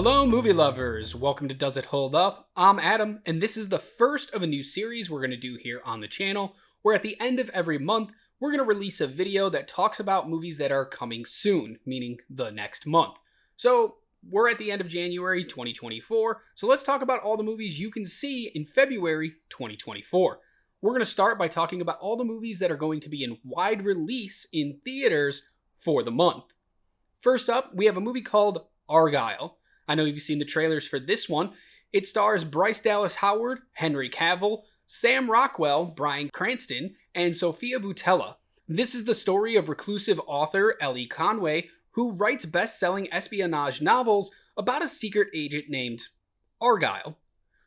Hello, movie lovers. Welcome to Does It Hold Up? I'm Adam, and this is the first of a new series we're going to do here on the channel, where at the end of every month, we're going to release a video that talks about movies that are coming soon, meaning the next month. So, we're at the end of January 2024, so let's talk about all the movies you can see in February 2024. We're going to start by talking about all the movies that are going to be in wide release in theaters for the month. First up, we have a movie called Argylle. I know you've seen the trailers for this one. It stars Bryce Dallas Howard, Henry Cavill, Sam Rockwell, Bryan Cranston, and Sofia Boutella. This is the story of reclusive author Ellie Conway, who writes best-selling espionage novels about a secret agent named Argylle,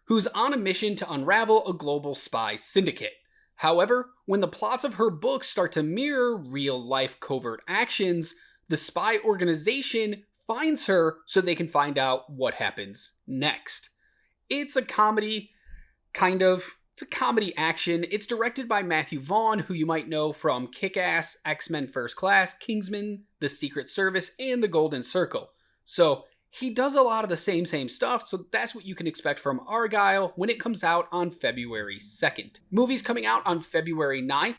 who's on a mission to unravel a global spy syndicate. However, when the plots of her books start to mirror real-life covert actions, the spy organization finds her so they can find out what happens next. It's a comedy, It's a comedy action. It's directed by Matthew Vaughn, who you might know from Kick-Ass, X-Men First Class, Kingsman, The Secret Service, and The Golden Circle. So he does a lot of the same stuff, so that's what you can expect from Argylle when it comes out on February 2nd. Movies coming out on February 9th.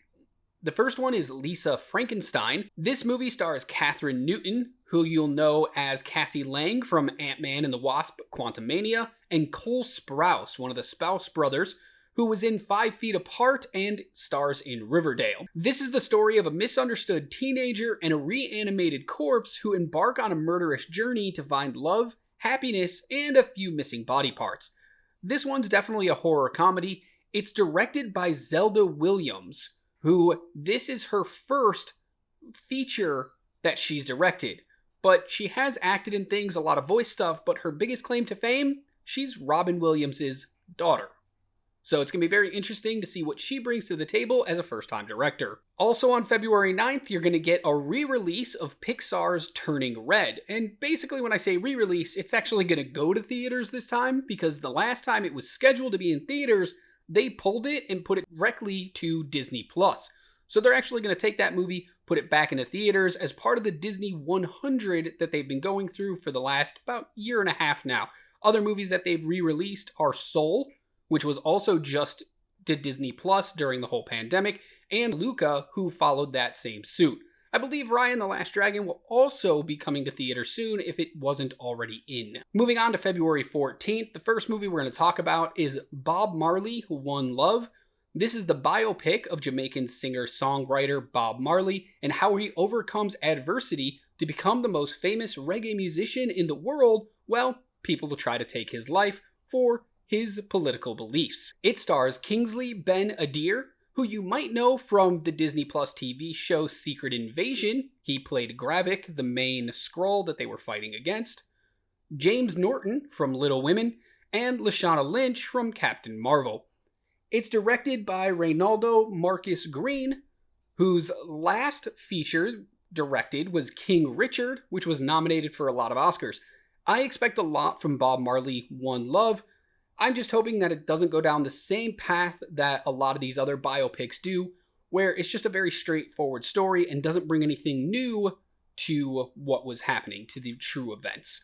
The first one is Lisa Frankenstein. This movie stars Kathryn Newton, who you'll know as Cassie Lang from Ant-Man and the Wasp: Quantumania, and Cole Sprouse, one of the Sprouse brothers, who was in 5 Feet Apart and stars in Riverdale. This is the story of a misunderstood teenager and a reanimated corpse who embark on a murderous journey to find love, happiness, and a few missing body parts. This one's definitely a horror comedy. It's directed by Zelda Williams, who this is her first feature that she's directed. But she has acted in things, a lot of voice stuff, but her biggest claim to fame, she's Robin Williams' daughter. So it's going to be very interesting to see what she brings to the table as a first-time director. Also on February 9th, you're going to get a re-release of Pixar's Turning Red. And basically when I say re-release, it's actually going to go to theaters this time, because the last time it was scheduled to be in theaters, they pulled it and put it directly to Disney+. So they're actually going to take that movie, put it back into theaters as part of the Disney 100 that they've been going through for the last about year and a half now. Other movies that they've re-released are Soul, which was also just to Disney Plus during the whole pandemic, and Luca, who followed that same suit. I believe Raya the Last Dragon will also be coming to theater soon if it wasn't already in. Moving on to February 14th, the first movie we're going to talk about is Bob Marley, One Love. This is the biopic of Jamaican singer-songwriter Bob Marley and how he overcomes adversity to become the most famous reggae musician in the world. Well, people will try to take his life for his political beliefs. It stars Kingsley Ben-Adir, who you might know from the Disney Plus TV show Secret Invasion. He played Gravik, the main Skrull that they were fighting against. James Norton from Little Women, and Lashana Lynch from Captain Marvel. It's directed by Reynaldo Marcus Green, whose last feature directed was King Richard, which was nominated for a lot of Oscars. I expect a lot from Bob Marley, One Love. I'm just hoping that it doesn't go down the same path that a lot of these other biopics do, where it's just a very straightforward story and doesn't bring anything new to what was happening, to the true events.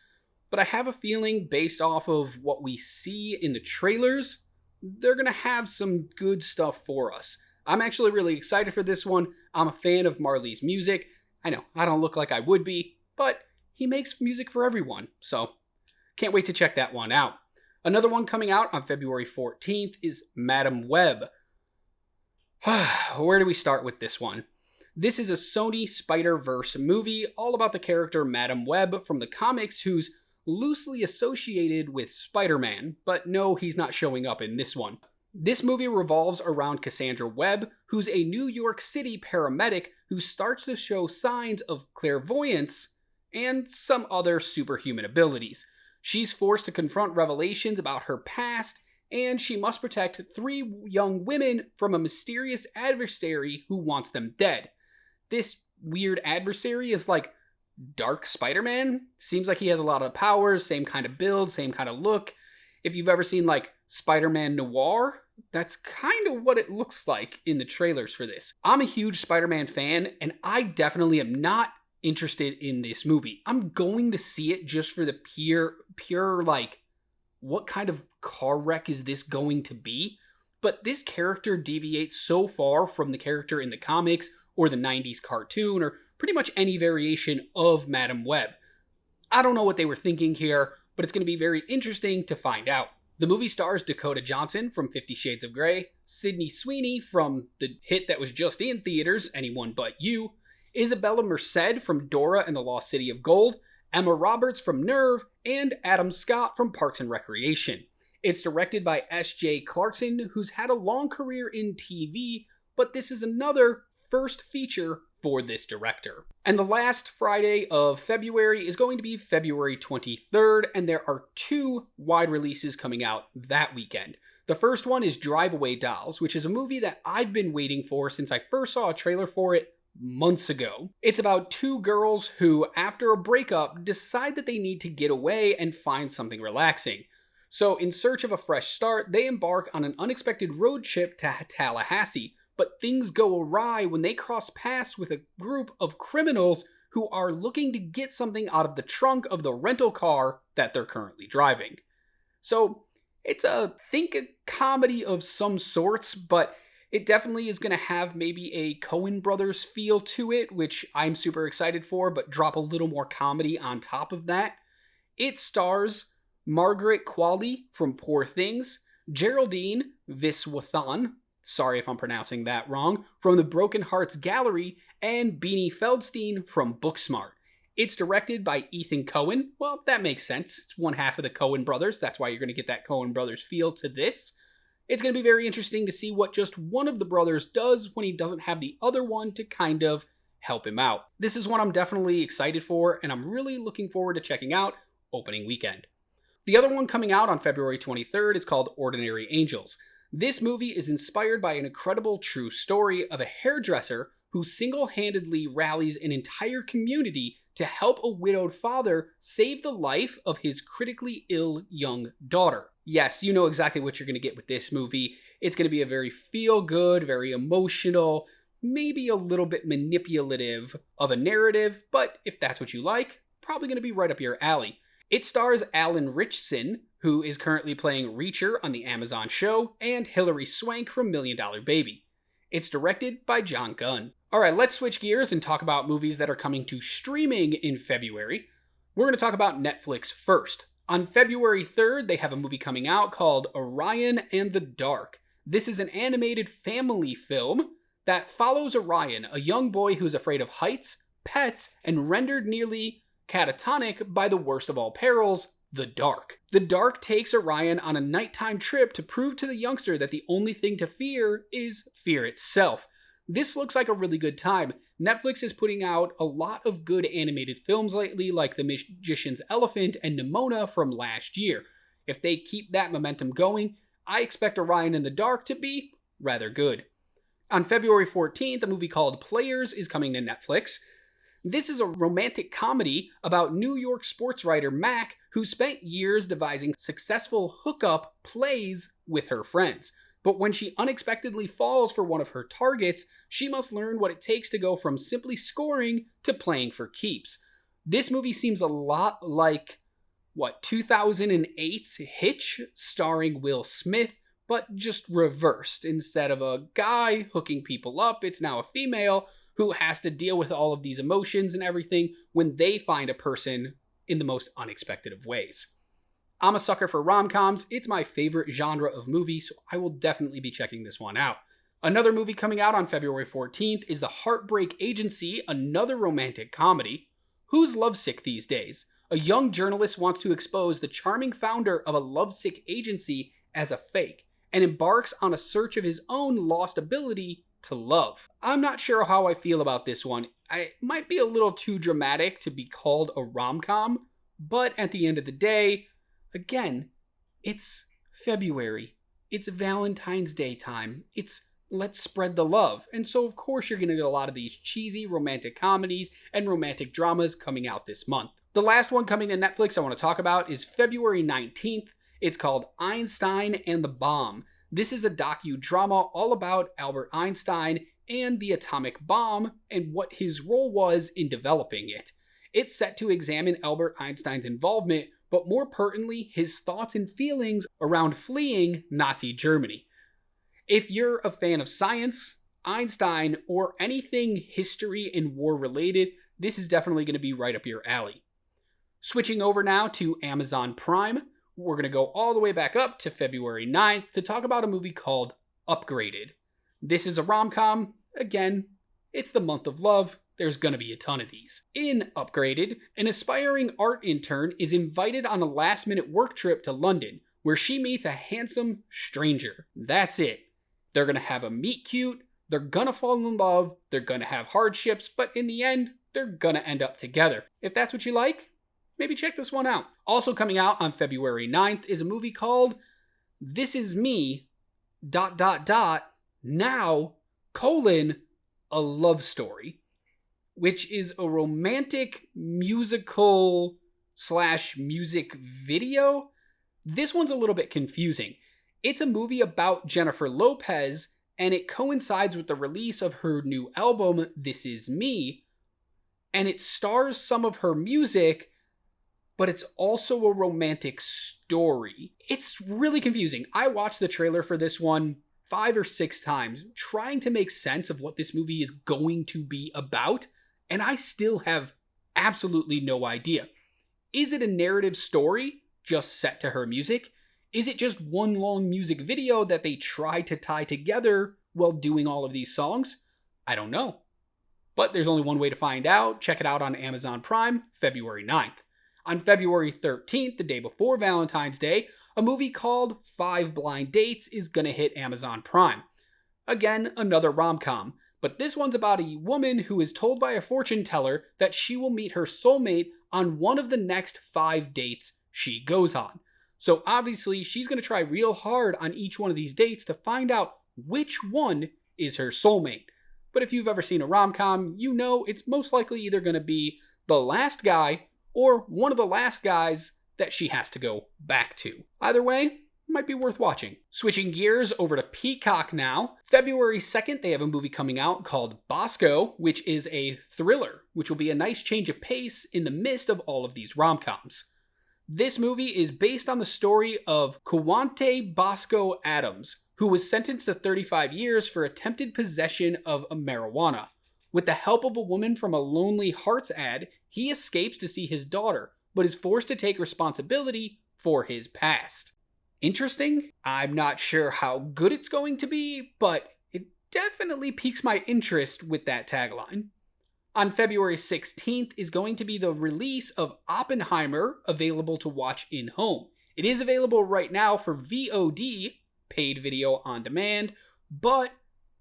But I have a feeling, based off of what we see in the trailers, they're going to have some good stuff for us. I'm actually really excited for this one. I'm a fan of Marley's music. I know, I don't look like I would be, but he makes music for everyone, so can't wait to check that one out. Another one coming out on February 14th is Madame Web. Where do we start with this one? This is a Sony Spider-Verse movie all about the character Madame Web from the comics, who's loosely associated with Spider-Man, but no, he's not showing up in this one. This movie revolves around Cassandra Webb, who's a New York City paramedic who starts to show signs of clairvoyance and some other superhuman abilities. She's forced to confront revelations about her past, and she must protect 3 young women from a mysterious adversary who wants them dead. This weird adversary is like Dark Spider-Man. Seems like he has a lot of powers, same kind of build, same kind of look. If you've ever seen like Spider-Man Noir, that's kind of what it looks like in the trailers for this. I'm a huge Spider-Man fan, and I definitely am not interested in this movie. I'm going to see it just for the pure, like, what kind of car wreck is this going to be? But this character deviates so far from the character in the comics or the 90s cartoon or pretty much any variation of Madame Web. I don't know what they were thinking here, but it's going to be very interesting to find out. The movie stars Dakota Johnson from 50 Shades of Grey, Sydney Sweeney from the hit that was just in theaters, Anyone But You, Isabella Merced from Dora and the Lost City of Gold, Emma Roberts from Nerve, and Adam Scott from Parks and Recreation. It's directed by S.J. Clarkson, who's had a long career in TV, but this is another first feature for this director. And the last Friday of February is going to be February 23rd, and there are 2 wide releases coming out that weekend. The first one is Drive Away Dolls, which is a movie that I've been waiting for since I first saw a trailer for it months ago. It's about 2 girls who, after a breakup, decide that they need to get away and find something relaxing. So, in search of a fresh start, they embark on an unexpected road trip to Tallahassee, but things go awry when they cross paths with a group of criminals who are looking to get something out of the trunk of the rental car that they're currently driving. So, it's a comedy of some sorts, but it definitely is going to have maybe a Coen Brothers feel to it, which I'm super excited for, but drop a little more comedy on top of that. It stars Margaret Qualley from Poor Things, Geraldine Viswanathan, sorry if I'm pronouncing that wrong, from the Broken Hearts Gallery, and Beanie Feldstein from Booksmart. It's directed by Ethan Coen. Well, that makes sense. It's one half of the Coen Brothers. That's why you're going to get that Coen Brothers feel to this. It's going to be very interesting to see what just one of the brothers does when he doesn't have the other one to kind of help him out. This is one I'm definitely excited for, and I'm really looking forward to checking out opening weekend. The other one coming out on February 23rd is called Ordinary Angels. This movie is inspired by an incredible true story of a hairdresser who single-handedly rallies an entire community to help a widowed father save the life of his critically ill young daughter. Yes, you know exactly what you're going to get with this movie. It's going to be a very feel-good, very emotional, maybe a little bit manipulative of a narrative, but if that's what you like, probably going to be right up your alley. It stars Alan Ritchson, who is currently playing Reacher on the Amazon show, and Hilary Swank from Million Dollar Baby. It's directed by John Gunn. Alright, let's switch gears and talk about movies that are coming to streaming in February. We're going to talk about Netflix first. On February 3rd, they have a movie coming out called Orion and the Dark. This is an animated family film that follows Orion, a young boy who's afraid of heights, pets, and rendered nearly catatonic by the worst of all perils, the dark. The dark takes Orion on a nighttime trip to prove to the youngster that the only thing to fear is fear itself. This looks like a really good time. Netflix is putting out a lot of good animated films lately, like The Magician's Elephant and Nimona from last year. If they keep that momentum going, I expect Orion in the Dark to be rather good. On February 14th, a movie called Players is coming to Netflix. This is a romantic comedy about New York sports writer Mac, who spent years devising successful hookup plays with her friends. But when she unexpectedly falls for one of her targets, she must learn what it takes to go from simply scoring to playing for keeps. This movie seems a lot like, 2008's Hitch, starring Will Smith, but just reversed. Instead of a guy hooking people up, it's now a female who has to deal with all of these emotions and everything when they find a person in the most unexpected of ways. I'm a sucker for rom-coms. It's my favorite genre of movie, so I will definitely be checking this one out. Another movie coming out on February 14th is The Heartbreak Agency, another romantic comedy. Who's lovesick these days? A young journalist wants to expose the charming founder of a lovesick agency as a fake, and embarks on a search of his own lost ability to love. I'm not sure how I feel about this one. It might be a little too dramatic to be called a rom-com, but at the end of the day, again, it's February. It's Valentine's Day time. It's let's spread the love. And so, of course, you're going to get a lot of these cheesy romantic comedies and romantic dramas coming out this month. The last one coming to Netflix I want to talk about is February 19th. It's called Einstein and the Bomb. This is a docudrama all about Albert Einstein and the atomic bomb and what his role was in developing it. It's set to examine Albert Einstein's involvement, but more pertinently, his thoughts and feelings around fleeing Nazi Germany. If you're a fan of science, Einstein, or anything history and war related, this is definitely going to be right up your alley. Switching over now to Amazon Prime, we're going to go all the way back up to February 9th to talk about a movie called Upgraded. This is a rom-com. Again, it's the month of love. There's going to be a ton of these. In Upgraded, an aspiring art intern is invited on a last-minute work trip to London, where she meets a handsome stranger. That's it. They're going to have a meet cute, they're going to fall in love, they're going to have hardships, but in the end, they're going to end up together. If that's what you like, maybe check this one out. Also coming out on February 9th is a movie called This Is Me, ... now, a love story, which is a romantic musical / music video. This one's a little bit confusing. It's a movie about Jennifer Lopez, and it coincides with the release of her new album, This Is Me, and it stars some of her music, but it's also a romantic story. It's really confusing. I watched the trailer for this one 5 or 6 times, trying to make sense of what this movie is going to be about, and I still have absolutely no idea. Is it a narrative story just set to her music? Is it just one long music video that they try to tie together while doing all of these songs? I don't know. But there's only one way to find out. Check it out on Amazon Prime, February 9th. On February 13th, the day before Valentine's Day, a movie called 5 Blind Dates is going to hit Amazon Prime. Again, another rom-com, but this one's about a woman who is told by a fortune teller that she will meet her soulmate on one of the next 5 dates she goes on. So obviously, she's going to try real hard on each one of these dates to find out which one is her soulmate. But if you've ever seen a rom-com, you know it's most likely either going to be the last guy or one of the last guys that she has to go back to. Either way, might be worth watching. Switching gears over to Peacock now. February 2nd, they have a movie coming out called Bosco, which is a thriller, which will be a nice change of pace in the midst of all of these rom-coms. This movie is based on the story of Kawante Bosco Adams, who was sentenced to 35 years for attempted possession of a marijuana. With the help of a woman from a Lonely Hearts ad, he escapes to see his daughter, but is forced to take responsibility for his past. Interesting. I'm not sure how good it's going to be, but it definitely piques my interest with that tagline. On February 16th is going to be the release of Oppenheimer, available to watch in home. It is available right now for VOD, paid video on demand, but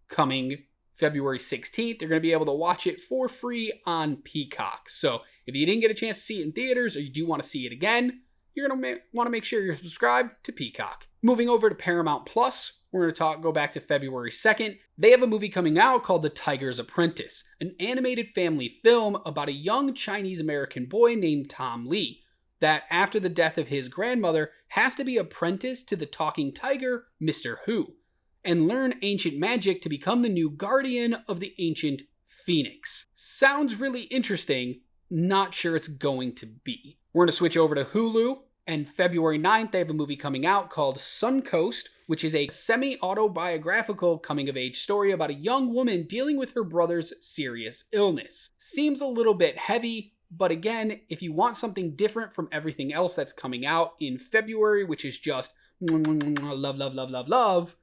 coming February 16th, you're going to be able to watch it for free on Peacock. So if you didn't get a chance to see it in theaters, or you do want to see it again, you're going to want to make sure you're subscribed to Peacock. Moving over to Paramount Plus, we're going to go back to February 2nd. They have a movie coming out called The Tiger's Apprentice, an animated family film about a young Chinese-American boy named Tom Lee, that after the death of his grandmother has to be apprenticed to the talking tiger, Mr. Hu, and learn ancient magic to become the new guardian of the ancient phoenix. Sounds really interesting, not sure it's going to be. We're going to switch over to Hulu, and February 9th, they have a movie coming out called Suncoast, which is a semi-autobiographical coming-of-age story about a young woman dealing with her brother's serious illness. Seems a little bit heavy, but again, if you want something different from everything else that's coming out in February, which is just love, love, love, love, love,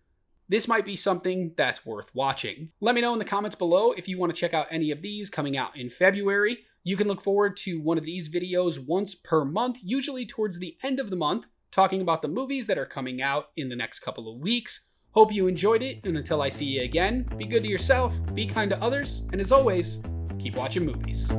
this might be something that's worth watching. Let me know in the comments below if you want to check out any of these coming out in February. You can look forward to one of these videos once per month, usually towards the end of the month, talking about the movies that are coming out in the next couple of weeks. Hope you enjoyed it, and until I see you again, be good to yourself, be kind to others, and as always, keep watching movies.